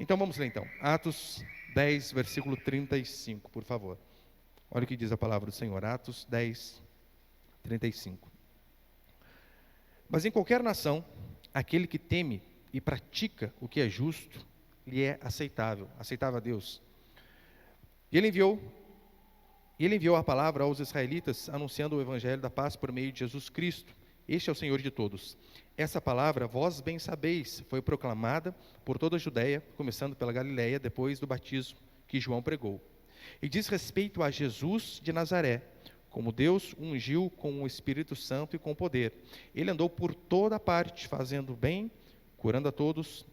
Então vamos ler então, Atos 10, versículo 35, por favor. Olha o que diz a palavra do Senhor, Atos 10, 35. Mas em qualquer nação, aquele que teme e pratica o que é justo, lhe é aceitável a Deus. E ele enviou a palavra aos israelitas, anunciando o evangelho da paz por meio de Jesus Cristo. Este é o Senhor de todos. Essa palavra, vós bem sabeis, foi proclamada por toda a Judeia, começando pela Galileia, depois do batismo que João pregou. E diz respeito a Jesus de Nazaré, como Deus o ungiu com o Espírito Santo e com poder. Ele andou por toda parte, fazendo bem, curando a todos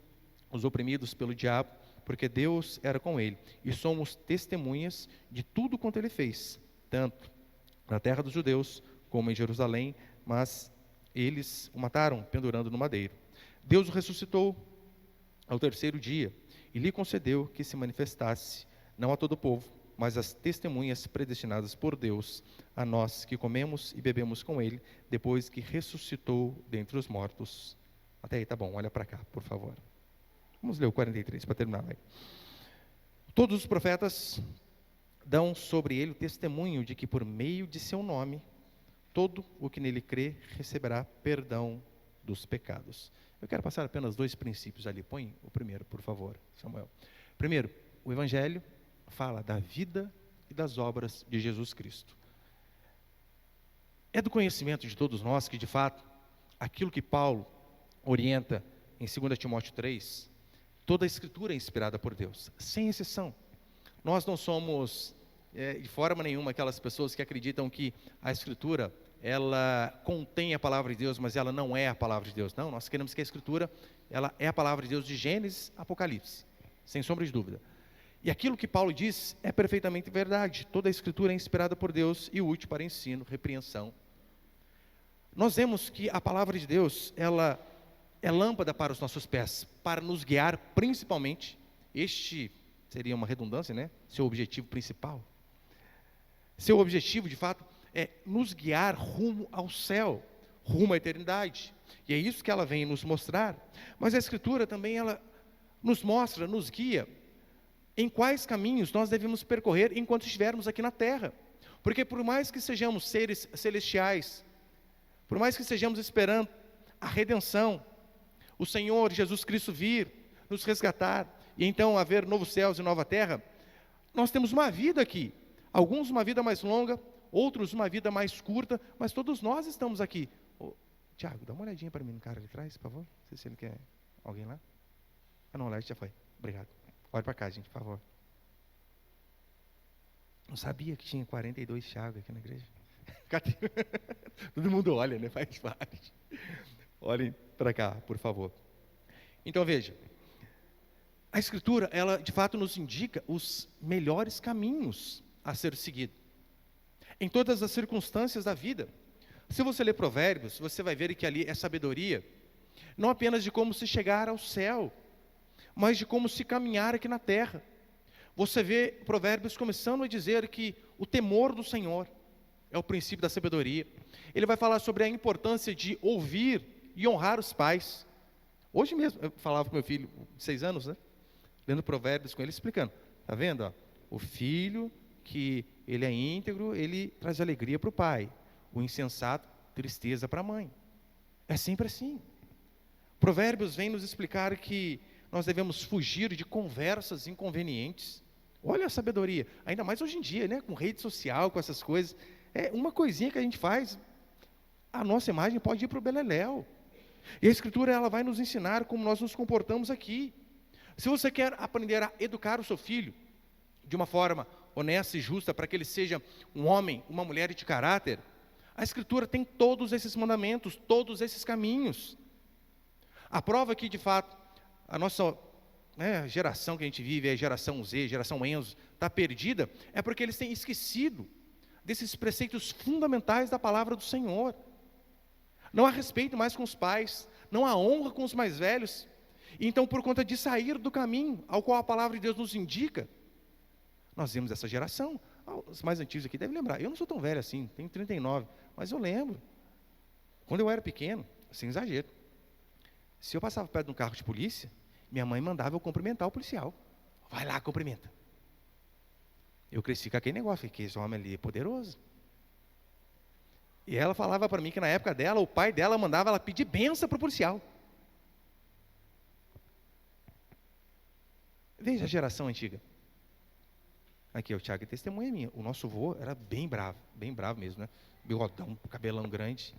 os oprimidos pelo diabo, porque Deus era com ele. E somos testemunhas de tudo quanto ele fez, tanto na terra dos judeus, como em Jerusalém, mas eles o mataram, pendurando no madeiro. Deus o ressuscitou ao terceiro dia, e lhe concedeu que se manifestasse, não a todo o povo, mas às testemunhas predestinadas por Deus, a nós que comemos e bebemos com ele, depois que ressuscitou dentre os mortos. Até aí, tá bom, olha para cá, por favor. Vamos ler o 43 para terminar. Vai. Todos os profetas dão sobre ele o testemunho de que por meio de seu nome, todo o que nele crê receberá perdão dos pecados. Eu quero passar apenas 2 princípios ali. Põe o primeiro, por favor, Samuel. Primeiro, o Evangelho fala da vida e das obras de Jesus Cristo. É do conhecimento de todos nós que, de fato, aquilo que Paulo orienta em 2 Timóteo 3, toda a Escritura é inspirada por Deus, sem exceção. Nós não somos, de forma nenhuma, aquelas pessoas que acreditam que a Escritura, ela contém a palavra de Deus, mas ela não é a palavra de Deus. Não, nós queremos que a Escritura, ela é a palavra de Deus de Gênesis a Apocalipse, sem sombra de dúvida. E aquilo que Paulo diz é perfeitamente verdade. Toda a Escritura é inspirada por Deus e útil para ensino, repreensão. Nós vemos que a palavra de Deus, ela é lâmpada para os nossos pés, para nos guiar principalmente. Este seria uma redundância, né? Seu objetivo principal. Seu objetivo, de fato, é nos guiar rumo ao céu, rumo à eternidade. E é isso que ela vem nos mostrar. Mas a Escritura também, ela nos mostra, nos guia em quais caminhos nós devemos percorrer enquanto estivermos aqui na terra. Porque por mais que sejamos seres celestiais, por mais que estejamos esperando a redenção, o Senhor Jesus Cristo vir, nos resgatar, e então haver novos céus e nova terra, nós temos uma vida aqui. Alguns uma vida mais longa, outros uma vida mais curta, mas todos nós estamos aqui. Tiago, dá uma olhadinha para mim no cara ali atrás, por favor. Não sei se ele quer alguém lá. Ah não, o Leste já foi. Obrigado. Olha para cá, gente, por favor. Não sabia que tinha 42 Thiago aqui na igreja. Todo mundo olha, né? Faz parte. Olhem para cá, por favor. Então veja, a Escritura, ela de fato nos indica os melhores caminhos a ser seguido, em todas as circunstâncias da vida. Se você ler Provérbios, você vai ver que ali é sabedoria, não apenas de como se chegar ao céu, mas de como se caminhar aqui na terra. Você vê Provérbios começando a dizer que o temor do Senhor é o princípio da sabedoria. Ele vai falar sobre a importância de ouvir e honrar os pais. Hoje mesmo, eu falava com meu filho, de 6 anos, né? Lendo Provérbios com ele, explicando. Está vendo? Ó? O filho que ele é íntegro, ele traz alegria para o pai. O insensato, tristeza para a mãe. É sempre assim. Provérbios vem nos explicar que nós devemos fugir de conversas inconvenientes. Olha a sabedoria, ainda mais hoje em dia, né? Com rede social, com essas coisas. É uma coisinha que a gente faz, a nossa imagem pode ir para o beleléu. E a Escritura, ela vai nos ensinar como nós nos comportamos aqui. Se você quer aprender a educar o seu filho de uma forma honesta e justa, para que ele seja um homem, uma mulher de caráter, a Escritura tem todos esses mandamentos, todos esses caminhos. A prova que, de fato, a nossa geração que a gente vive, a geração Z, geração Enzo, está perdida, é porque eles têm esquecido desses preceitos fundamentais da palavra do Senhor. Não há respeito mais com os pais, não há honra com os mais velhos. Então, por conta de sair do caminho ao qual a palavra de Deus nos indica, nós vemos essa geração. Os mais antigos aqui devem lembrar. Eu não sou tão velho assim, tenho 39, mas eu lembro. Quando eu era pequeno, sem exagero, se eu passava perto de um carro de polícia, Minha mãe mandava eu cumprimentar o policial. Vai lá, cumprimenta. Eu cresci com aquele negócio, que esse homem ali é poderoso. E ela falava para mim que na época dela, o pai dela mandava ela pedir bênção para o policial. Veja a geração antiga. Aqui, o Tiago é testemunha minha. O nosso avô era bem bravo mesmo, né? Bigodão, cabelão grande.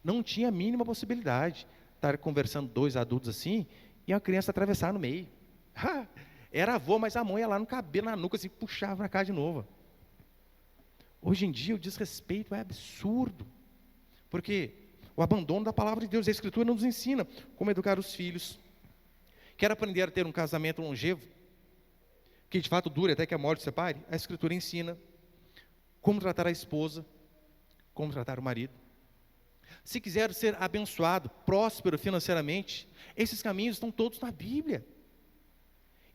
Não tinha a mínima possibilidade de estar conversando dois adultos assim e uma criança atravessar no meio. Era avô, mas a mãe ia lá no cabelo, na nuca, assim, puxava para cá de novo. Hoje em dia o desrespeito é absurdo, porque o abandono da palavra de Deus, a Escritura nos ensina como educar os filhos. Quer aprender a ter um casamento longevo, que de fato dure até que a morte separe? A Escritura ensina como tratar a esposa, como tratar o marido. Se quiser ser abençoado, próspero financeiramente, esses caminhos estão todos na Bíblia.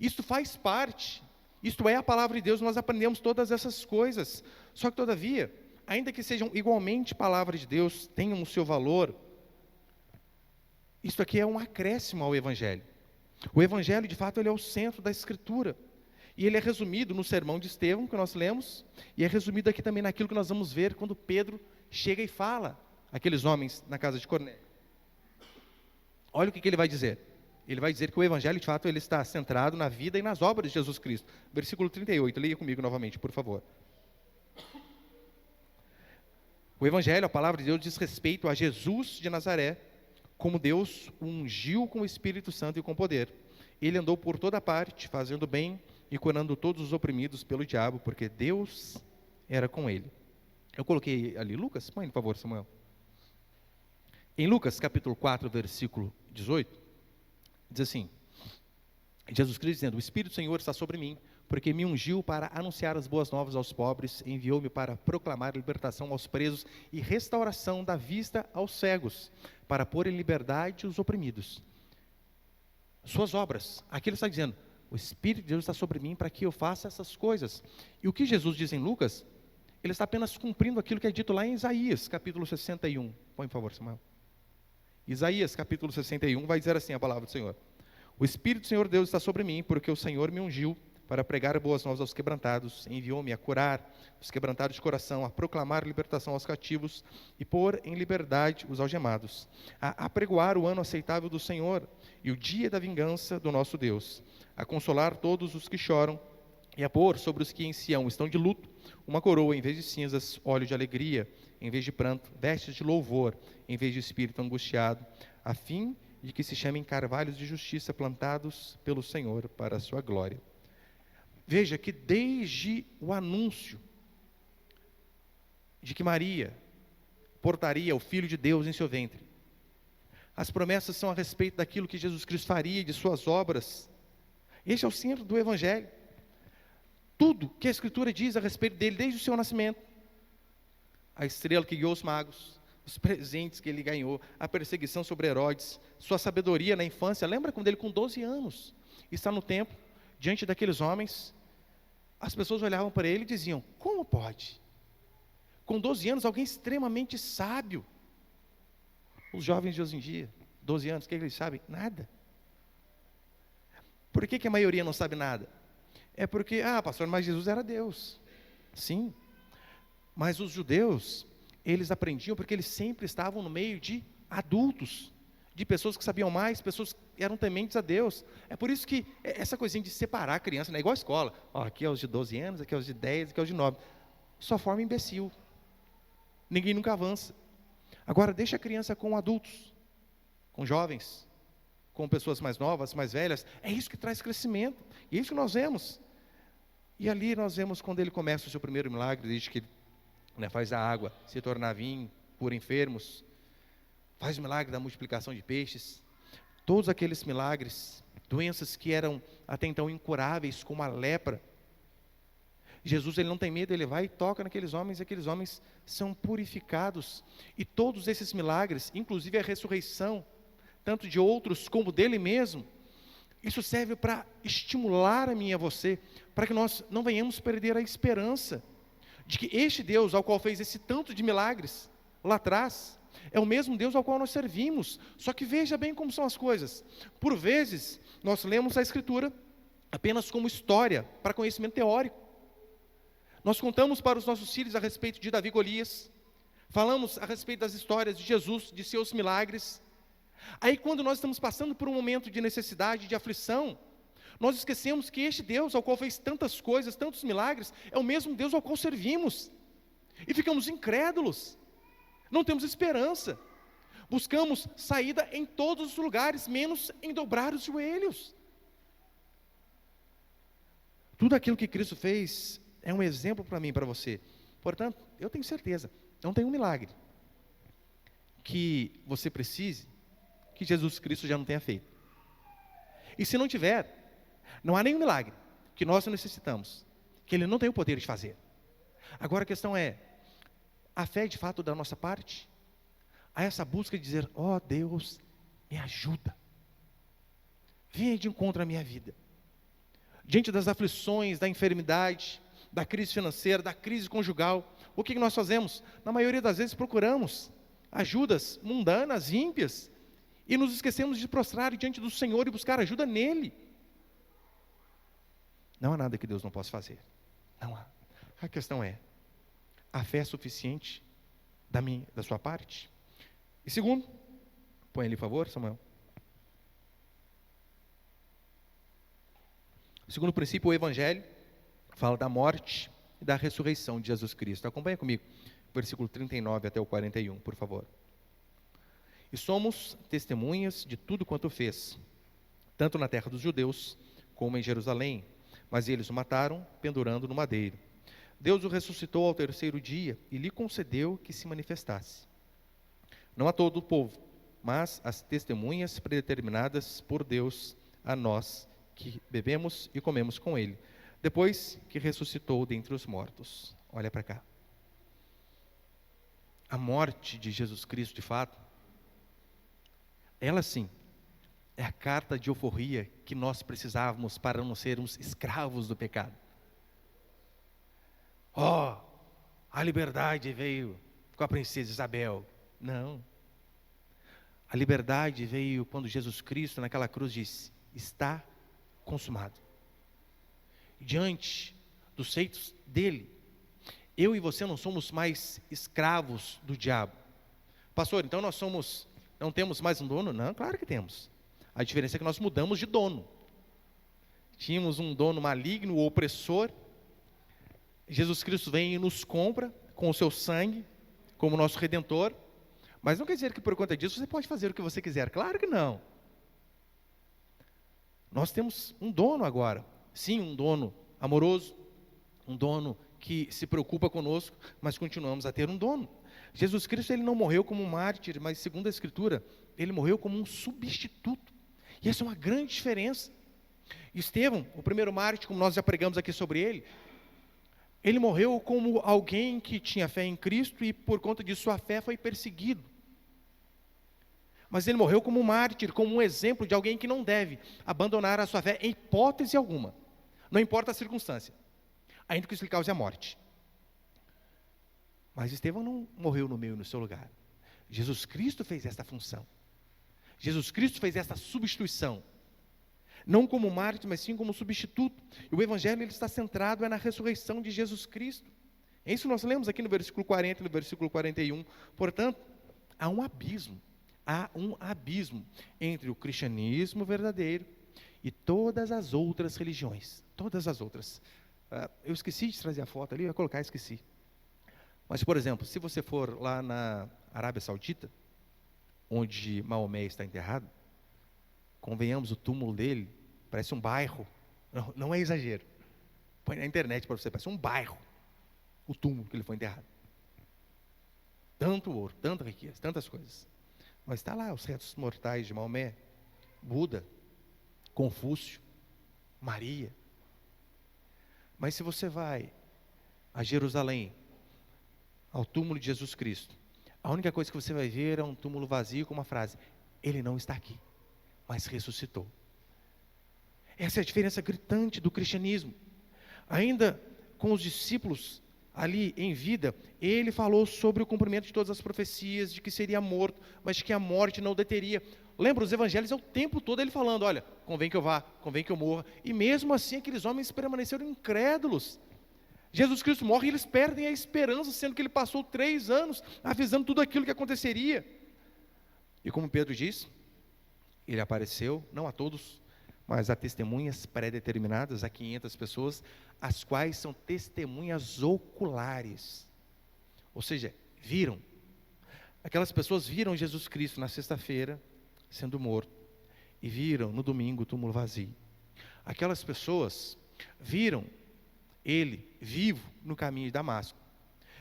Isto faz parte, isto é a palavra de Deus, nós aprendemos todas essas coisas. Só que todavia, ainda que sejam igualmente palavra de Deus, tenham o seu valor, isto aqui é um acréscimo ao Evangelho. O Evangelho, de fato, ele é o centro da Escritura. E ele é resumido no sermão de Estevão, que nós lemos, e é resumido aqui também naquilo que nós vamos ver quando Pedro chega e fala àqueles homens na casa de Cornélio. Olha o que ele vai dizer. Ele vai dizer que o Evangelho, de fato, ele está centrado na vida e nas obras de Jesus Cristo. Versículo 38, leia comigo novamente, por favor. O Evangelho, a palavra de Deus, diz respeito a Jesus de Nazaré, como Deus o ungiu com o Espírito Santo e com poder. Ele andou por toda parte, fazendo bem e curando todos os oprimidos pelo diabo, porque Deus era com ele. Eu coloquei ali Lucas, põe por favor, Samuel. Em Lucas capítulo 4, versículo 18, diz assim, Jesus Cristo dizendo, o Espírito do Senhor está sobre mim, porque me ungiu para anunciar as boas novas aos pobres, enviou-me para proclamar libertação aos presos e restauração da vista aos cegos, para pôr em liberdade os oprimidos. Suas obras, aqui ele está dizendo, o Espírito de Deus está sobre mim para que eu faça essas coisas. E o que Jesus diz em Lucas, ele está apenas cumprindo aquilo que é dito lá em Isaías, capítulo 61. Põe, por favor, Samuel. Isaías, capítulo 61, vai dizer assim a palavra do Senhor. O Espírito do Senhor Deus está sobre mim, porque o Senhor me ungiu para pregar boas novas aos quebrantados, enviou-me a curar os quebrantados de coração, a proclamar libertação aos cativos e pôr em liberdade os algemados, a apregoar o ano aceitável do Senhor e o dia da vingança do nosso Deus, a consolar todos os que choram e a pôr sobre os que em Sião estão de luto uma coroa em vez de cinzas, óleo de alegria em vez de pranto, vestes de louvor em vez de espírito angustiado, a fim de que se chamem carvalhos de justiça plantados pelo Senhor para a sua glória. Veja que desde o anúncio de que Maria portaria o Filho de Deus em seu ventre, as promessas são a respeito daquilo que Jesus Cristo faria, de suas obras. Este é o centro do Evangelho. Tudo que a Escritura diz a respeito dele, desde o seu nascimento, a estrela que guiou os magos, os presentes que ele ganhou, a perseguição sobre Herodes, sua sabedoria na infância. Lembra quando ele com 12 anos está no templo, diante daqueles homens, as pessoas olhavam para ele e diziam, como pode? Com 12 anos, alguém extremamente sábio. Os jovens de hoje em dia, 12 anos, o que eles sabem? Nada. Por que a maioria não sabe nada? É porque, pastor, mas Jesus era Deus. Sim, mas os judeus, eles aprendiam porque eles sempre estavam no meio de adultos, de pessoas que sabiam mais, pessoas que eram tementes a Deus. É por isso que essa coisinha de separar a criança, não é igual a escola. Aqui é os de 12 anos, aqui é os de 10, aqui é os de 9. Só forma imbecil. Ninguém nunca avança. Agora, deixa a criança com adultos, com jovens, com pessoas mais novas, mais velhas. É isso que traz crescimento. E é isso que nós vemos. E ali nós vemos quando ele começa o seu primeiro milagre, desde que faz a água se tornar vinho, cura enfermos, faz o milagre da multiplicação de peixes. Todos aqueles milagres, doenças que eram até então incuráveis, como a lepra. Jesus, ele não tem medo, ele vai e toca naqueles homens, e aqueles homens são purificados. E todos esses milagres, inclusive a ressurreição, tanto de outros como dele mesmo, isso serve para estimular a mim e a você, para que nós não venhamos perder a esperança de que este Deus, ao qual fez esse tanto de milagres lá atrás, é o mesmo Deus ao qual nós servimos. Só que veja bem como são as coisas. Por vezes, nós lemos a Escritura apenas como história, para conhecimento teórico. Nós contamos para os nossos filhos a respeito de Davi e Golias, falamos a respeito das histórias de Jesus, de seus milagres. Aí quando nós estamos passando por um momento de necessidade, de aflição, nós esquecemos que este Deus, ao qual fez tantas coisas, tantos milagres, é o mesmo Deus ao qual servimos. E ficamos incrédulos, não temos esperança. Buscamos saída em todos os lugares, menos em dobrar os joelhos. Tudo aquilo que Cristo fez é um exemplo para mim e para você. Portanto, eu tenho certeza, não tem um milagre que você precise, que Jesus Cristo já não tenha feito. E se não tiver, não há nenhum milagre que nós necessitamos, que Ele não tem o poder de fazer. Agora a questão é, a fé de fato da nossa parte? Há essa busca de dizer, ó Deus, me ajuda. Venha de encontro à minha vida. Diante das aflições, da enfermidade, da crise financeira, da crise conjugal, o que nós fazemos? Na maioria das vezes procuramos ajudas mundanas, ímpias, e nos esquecemos de prostrar diante do Senhor e buscar ajuda nele. Não há nada que Deus não possa fazer. Não há. A questão é, a fé é suficiente da sua parte? E segundo, põe ali, por favor, Samuel. Segundo princípio, o Evangelho fala da morte e da ressurreição de Jesus Cristo. Acompanha comigo, versículo 39 até o 41, por favor. E somos testemunhas de tudo quanto fez, tanto na terra dos judeus, como em Jerusalém, mas eles o mataram, pendurando no madeiro. Deus o ressuscitou ao terceiro dia, e lhe concedeu que se manifestasse. Não a todo o povo, mas às testemunhas predeterminadas por Deus a nós, que bebemos e comemos com ele, depois que ressuscitou dentre os mortos. Olha para cá. A morte de Jesus Cristo, de fato, ela sim, é a carta de alforria que nós precisávamos para não sermos escravos do pecado. A liberdade veio com a princesa Isabel. Não. A liberdade veio quando Jesus Cristo naquela cruz disse, está consumado. Diante dos feitos dele, eu e você não somos mais escravos do diabo. Pastor, então não temos mais um dono? Não, claro que temos. A diferença é que nós mudamos de dono. Tínhamos um dono maligno, opressor. Jesus Cristo vem e nos compra com o seu sangue, como nosso Redentor. Mas não quer dizer que por conta disso você pode fazer o que você quiser. Claro que não. Nós temos um dono agora. Sim, um dono amoroso, um dono que se preocupa conosco, mas continuamos a ter um dono. Jesus Cristo, ele não morreu como um mártir, mas segundo a Escritura, ele morreu como um substituto. E essa é uma grande diferença. Estevão, o primeiro mártir, como nós já pregamos aqui sobre ele morreu como alguém que tinha fé em Cristo e por conta de sua fé foi perseguido. Mas ele morreu como um mártir, como um exemplo de alguém que não deve abandonar a sua fé em hipótese alguma. Não importa a circunstância, ainda que isso lhe cause a morte. Mas Estevão não morreu no seu lugar. Jesus Cristo fez esta função. Jesus Cristo fez esta substituição. Não como mártir, mas sim como substituto. E o Evangelho ele está centrado na ressurreição de Jesus Cristo. É isso que nós lemos aqui no versículo 40 e no versículo 41. Portanto, há um abismo entre o cristianismo verdadeiro e todas as outras religiões. Todas as outras. Eu esqueci de trazer a foto ali, eu ia colocar, esqueci. Mas, por exemplo, se você for lá na Arábia Saudita, onde Maomé está enterrado, convenhamos, o túmulo dele parece um bairro, não é exagero. Põe na internet para você, parece um bairro, o túmulo que ele foi enterrado. Tanto ouro, tanta riqueza, tantas coisas. Mas está lá os restos mortais de Maomé, Buda, Confúcio, Maria. Mas se você vai a Jerusalém, ao túmulo de Jesus Cristo, a única coisa que você vai ver é um túmulo vazio com uma frase, ele não está aqui, mas ressuscitou. Essa é a diferença gritante do cristianismo. Ainda com os discípulos ali em vida, ele falou sobre o cumprimento de todas as profecias, de que seria morto, mas que a morte não o deteria. Lembra, os evangelhos é o tempo todo ele falando, olha, convém que eu vá, convém que eu morra. E mesmo assim aqueles homens permaneceram incrédulos. Jesus Cristo morre e eles perdem a esperança, sendo que ele passou 3 anos avisando tudo aquilo que aconteceria. E como Pedro diz, ele apareceu, não a todos, mas a testemunhas pré-determinadas, a 500 pessoas, as quais são testemunhas oculares. Ou seja, viram. Aquelas pessoas viram Jesus Cristo na sexta-feira, sendo morto, e viram no domingo o túmulo vazio. Aquelas pessoas viram ele vivo no caminho de Damasco.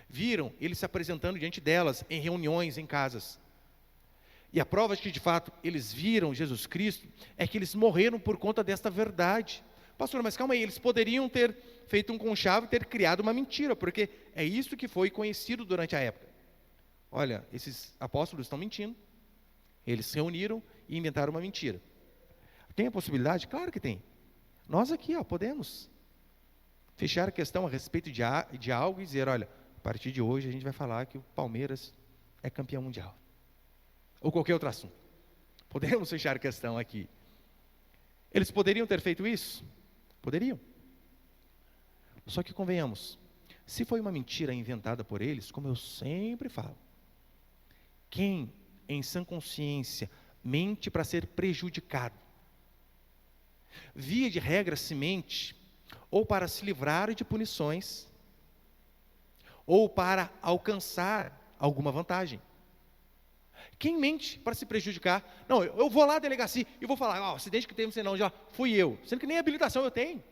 Viram ele se apresentando diante delas em reuniões, em casas. E a prova de que de fato eles viram Jesus Cristo é que eles morreram por conta desta verdade. Pastor, mas calma aí, eles poderiam ter feito um conchavo e ter criado uma mentira, porque é isso que foi conhecido durante a época. Olha, esses apóstolos estão mentindo. Eles se reuniram e inventaram uma mentira. Tem a possibilidade? Claro que tem. Nós aqui, podemos fechar a questão a respeito de algo e dizer, olha, a partir de hoje a gente vai falar que o Palmeiras é campeão mundial. Ou qualquer outro assunto. Podemos fechar a questão aqui. Eles poderiam ter feito isso? Poderiam. Só que convenhamos, se foi uma mentira inventada por eles, como eu sempre falo, quem em sã consciência mente para ser prejudicado, via de regra se mente ou para se livrar de punições, ou para alcançar alguma vantagem. Quem mente para se prejudicar? Não, eu vou lá à delegacia e vou falar, o acidente que teve, você não, já fui eu, sendo que nem habilitação eu tenho.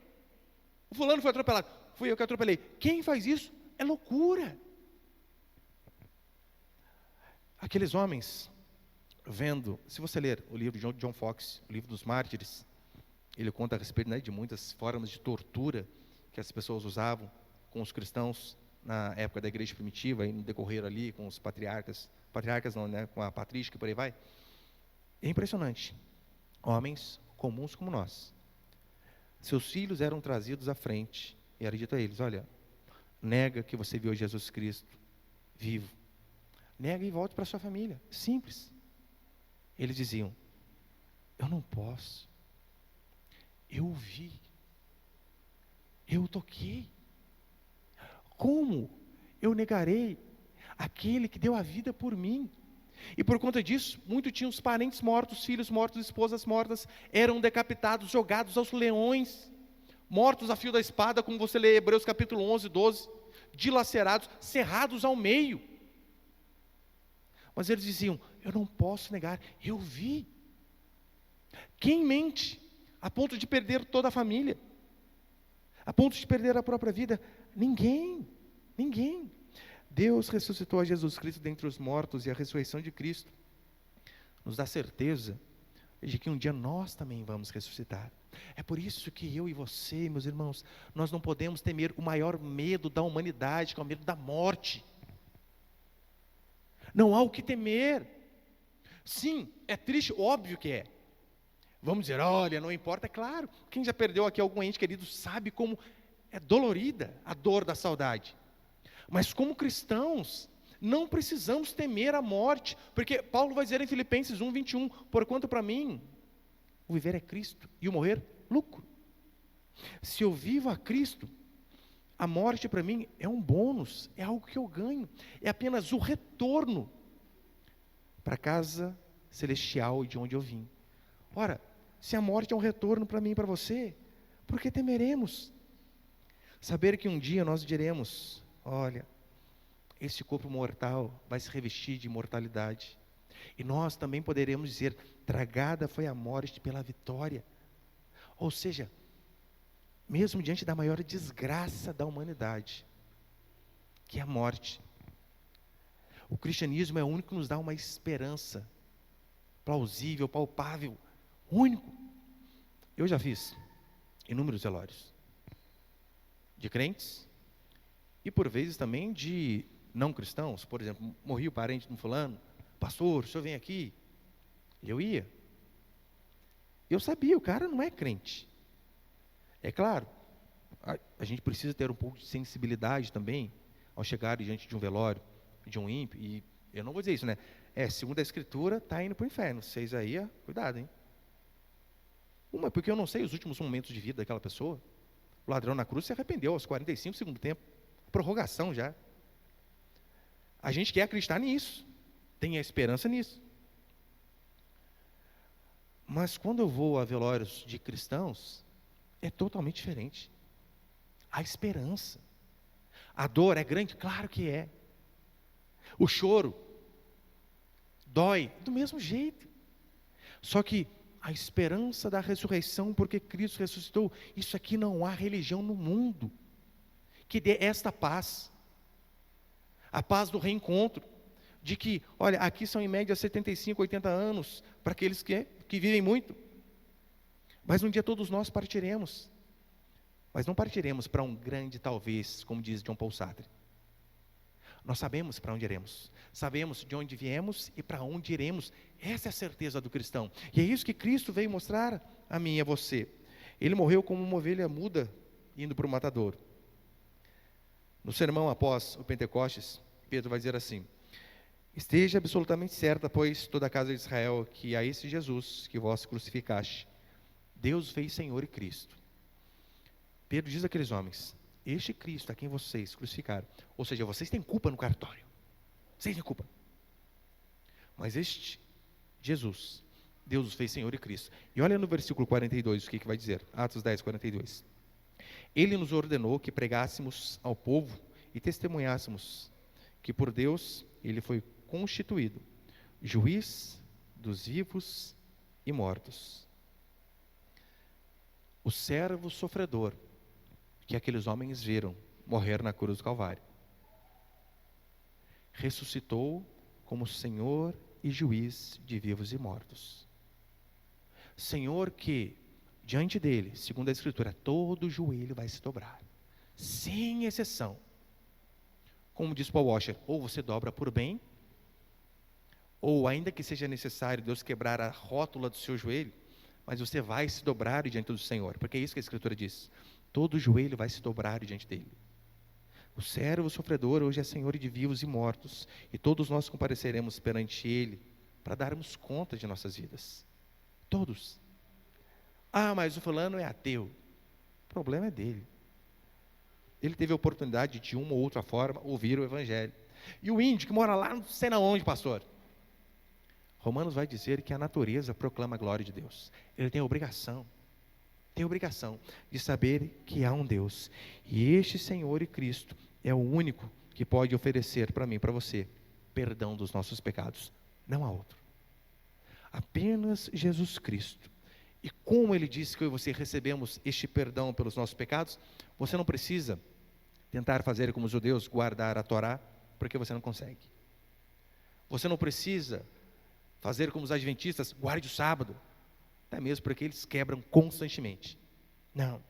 O fulano foi atropelado, fui eu que atropelei. Quem faz isso é loucura. Aqueles homens, vendo, se você ler o livro de John Foxe, o livro dos mártires, ele conta a respeito, né, de muitas formas de tortura que as pessoas usavam com os cristãos na época da igreja primitiva e no decorrer ali com os patriarcas não, né, com a patrística e por aí vai. É impressionante. Homens comuns como nós. Seus filhos eram trazidos à frente e era dito a eles, olha, nega que você viu Jesus Cristo vivo. Nega e volte para sua família. Simples. Eles diziam, eu não posso. Eu vi. Eu toquei. Como eu negarei aquele que deu a vida por mim? E por conta disso, muitos tinham os parentes mortos, filhos mortos, esposas mortas, eram decapitados, jogados aos leões, mortos a fio da espada, como você lê Hebreus capítulo 11, 12, dilacerados, cerrados ao meio. Mas eles diziam, eu não posso negar, eu vi. Quem mente a ponto de perder toda a família? A ponto de perder a própria vida? Ninguém. Deus ressuscitou a Jesus Cristo dentre os mortos e a ressurreição de Cristo nos dá certeza de que um dia nós também vamos ressuscitar. É por isso que eu e você, meus irmãos, nós não podemos temer o maior medo da humanidade, que é o medo da morte. Não há o que temer. Sim, é triste, óbvio que é. Vamos dizer, olha, não importa, é claro. Quem já perdeu aqui algum ente querido sabe como é dolorida a dor da saudade. Mas como cristãos, não precisamos temer a morte, porque Paulo vai dizer em Filipenses 1, 21, porquanto para mim, o viver é Cristo e o morrer, lucro. Se eu vivo a Cristo, a morte para mim é um bônus, é algo que eu ganho, é apenas o retorno para a casa celestial de onde eu vim. Ora, se a morte é um retorno para mim e para você, por que temeremos? Saber que um dia nós diremos, olha, esse corpo mortal vai se revestir de imortalidade. E nós também poderemos dizer, tragada foi a morte pela vitória. Ou seja, mesmo diante da maior desgraça da humanidade, que é a morte, o cristianismo é o único que nos dá uma esperança plausível, palpável, único. Eu já fiz inúmeros velórios de crentes e por vezes também de não cristãos. Por exemplo, morri o parente de um fulano, pastor, o senhor vem aqui? Eu ia. Eu sabia, o cara não é crente. É claro, a gente precisa ter um pouco de sensibilidade também, ao chegar diante de um velório, de um ímpio, e eu não vou dizer isso, né? Segundo a Escritura, está indo para o inferno. Vocês aí, cuidado, hein? Porque eu não sei os últimos momentos de vida daquela pessoa. O ladrão na cruz se arrependeu aos 45 do segundo tempo. Prorrogação já. A gente quer acreditar nisso. Tem a esperança nisso. Mas quando eu vou a velórios de cristãos, é totalmente diferente. A esperança. A dor é grande? Claro que é. O choro dói do mesmo jeito. Só que a esperança da ressurreição, porque Cristo ressuscitou, isso aqui não há religião no mundo que dê esta paz. A paz do reencontro. De que, olha, aqui são em média 75, 80 anos, para aqueles que vivem muito. Mas um dia todos nós partiremos. Mas não partiremos para um grande talvez, como diz John Paul Sartre. Nós sabemos para onde iremos. Sabemos de onde viemos e para onde iremos. Essa é a certeza do cristão. E é isso que Cristo veio mostrar a mim e a você. Ele morreu como uma ovelha muda, indo para o matadouro. No sermão após o Pentecostes, Pedro vai dizer assim: esteja absolutamente certa, pois, toda a casa de Israel, que a esse Jesus que vós crucificaste, Deus fez Senhor e Cristo. Pedro diz àqueles homens: este Cristo a quem vocês crucificaram, ou seja, vocês têm culpa no cartório, vocês têm culpa, mas este Jesus, Deus os fez Senhor e Cristo. E olha no versículo 42, o que vai dizer, Atos 10, 42. Ele nos ordenou que pregássemos ao povo e testemunhássemos que por Deus ele foi constituído juiz dos vivos e mortos. O servo sofredor que aqueles homens viram morrer na cruz do Calvário ressuscitou como Senhor e juiz de vivos e mortos. Senhor que, diante dele, segundo a Escritura, todo joelho vai se dobrar, sem exceção. Como diz Paul Washer, ou você dobra por bem, ou ainda que seja necessário Deus quebrar a rótula do seu joelho, mas você vai se dobrar diante do Senhor, porque é isso que a Escritura diz. Todo joelho vai se dobrar diante dele. O servo sofredor hoje é Senhor de vivos e mortos, e todos nós compareceremos perante ele para darmos conta de nossas vidas. Todos. Ah, mas o fulano é ateu. O problema é dele. Ele teve a oportunidade de uma ou outra forma ouvir o evangelho. E o índio que mora lá, não sei na onde, pastor. Romanos vai dizer que a natureza proclama a glória de Deus. Ele tem a obrigação de saber que há um Deus. E este Senhor e Cristo é o único que pode oferecer para mim e para você perdão dos nossos pecados. Não há outro. Apenas Jesus Cristo. E como ele disse que eu e você recebemos este perdão pelos nossos pecados, você não precisa tentar fazer como os judeus, guardar a Torá, porque você não consegue. Você não precisa fazer como os adventistas, guarde o sábado, até mesmo porque eles quebram constantemente. Não.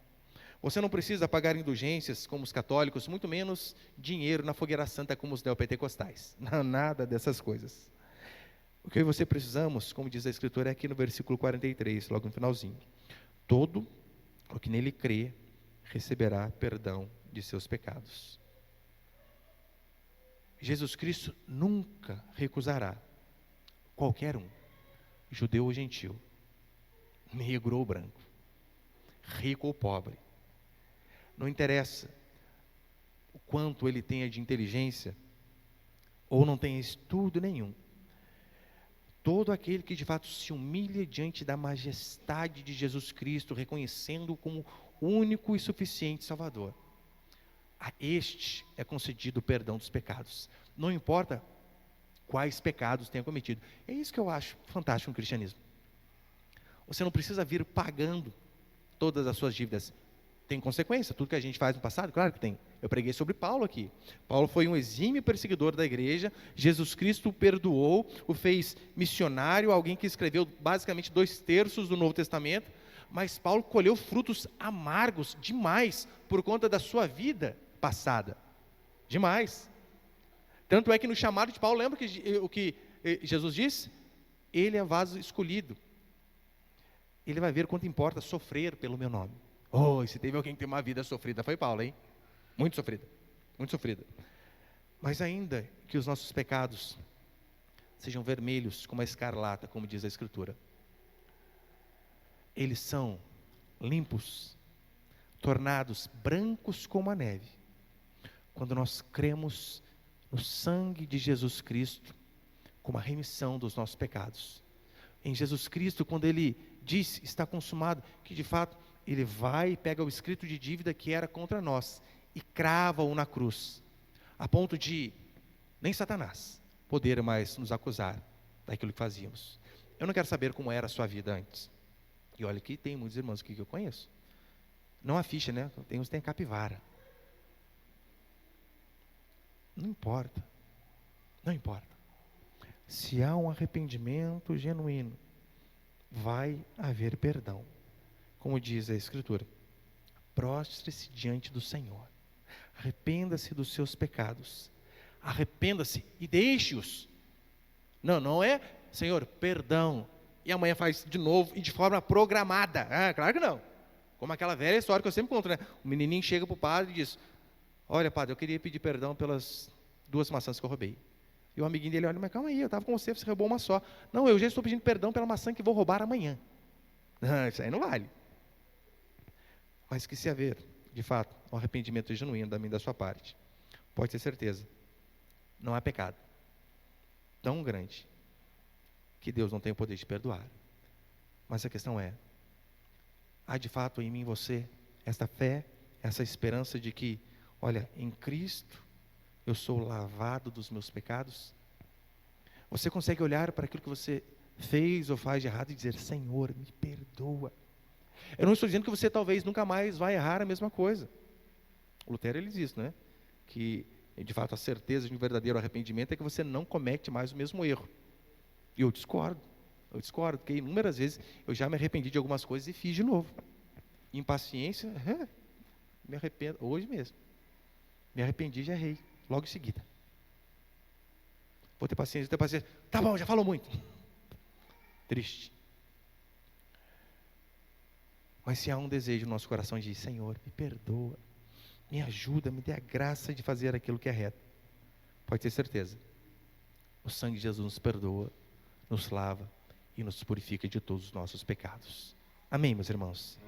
Você não precisa pagar indulgências como os católicos, muito menos dinheiro na fogueira santa como os neopentecostais. Não, nada dessas coisas. O que você precisamos, como diz a Escritura, é aqui no versículo 43, logo no finalzinho. Todo o que nele crê receberá perdão de seus pecados. Jesus Cristo nunca recusará qualquer um, judeu ou gentil, negro ou branco, rico ou pobre. Não interessa o quanto ele tenha de inteligência ou não tenha estudo nenhum. Todo aquele que de fato se humilha diante da majestade de Jesus Cristo, reconhecendo-o como único e suficiente Salvador, a este é concedido o perdão dos pecados. Não importa quais pecados tenha cometido. É isso que eu acho fantástico no cristianismo. Você não precisa vir pagando todas as suas dívidas. Tem consequência, tudo que a gente faz no passado? Claro que tem. Eu preguei sobre Paulo aqui. Paulo foi um exímio perseguidor da igreja, Jesus Cristo o perdoou, o fez missionário, alguém que escreveu basicamente 2/3 do Novo Testamento, mas Paulo colheu frutos amargos demais por conta da sua vida passada. Demais. Tanto é que no chamado de Paulo, lembra o que Jesus disse? Ele é vaso escolhido. Ele vai ver quanto importa sofrer pelo meu nome. Oh, se teve alguém que tem uma vida sofrida, foi Paulo, hein? Muito sofrida, muito sofrida. Mas ainda que os nossos pecados sejam vermelhos como a escarlata, como diz a Escritura, eles são limpos, tornados brancos como a neve, quando nós cremos no sangue de Jesus Cristo, como a remissão dos nossos pecados. Em Jesus Cristo, quando Ele diz, está consumado, que de fato Ele vai e pega o escrito de dívida que era contra nós, e crava-o na cruz, a ponto de nem Satanás poder mais nos acusar daquilo que fazíamos. Eu não quero saber como era a sua vida antes. E olha que tem muitos irmãos aqui que eu conheço. Não a ficha, né? Tem uns que tem capivara. Não importa. Não importa. Se há um arrependimento genuíno, vai haver perdão. Como diz a Escritura, prostre-se diante do Senhor. Arrependa-se dos seus pecados. Arrependa-se e deixe-os. Não é, Senhor, perdão. E amanhã faz de novo e de forma programada. Claro que não. Como aquela velha história que eu sempre conto, né? O menininho chega para o padre e diz: olha, padre, eu queria pedir perdão pelas 2 maçãs que eu roubei. E o amiguinho dele olha: mas calma aí, eu estava com você roubou uma só. Não, eu já estou pedindo perdão pela maçã que vou roubar amanhã. Isso aí não vale. Mas que se haver, de fato, um arrependimento genuíno da minha e da sua parte, pode ter certeza, não há pecado tão grande que Deus não tem o poder de perdoar. Mas a questão é, há de fato em mim e você esta fé, essa esperança de que, olha, em Cristo eu sou lavado dos meus pecados? Você consegue olhar para aquilo que você fez ou faz de errado e dizer: Senhor, me perdoa. Eu não estou dizendo que você talvez nunca mais vai errar a mesma coisa. O Lutero, ele diz isso, né? Que, de fato, a certeza de um verdadeiro arrependimento é que você não comete mais o mesmo erro. E eu discordo, porque inúmeras vezes eu já me arrependi de algumas coisas e fiz de novo. Impaciência, me arrependo, hoje mesmo. Me arrependi e já errei, logo em seguida. Vou ter paciência, tá bom, já falou muito. Triste. Mas se há um desejo no nosso coração de: Senhor, me perdoa, me ajuda, me dê a graça de fazer aquilo que é reto, pode ter certeza, o sangue de Jesus nos perdoa, nos lava e nos purifica de todos os nossos pecados. Amém, meus irmãos?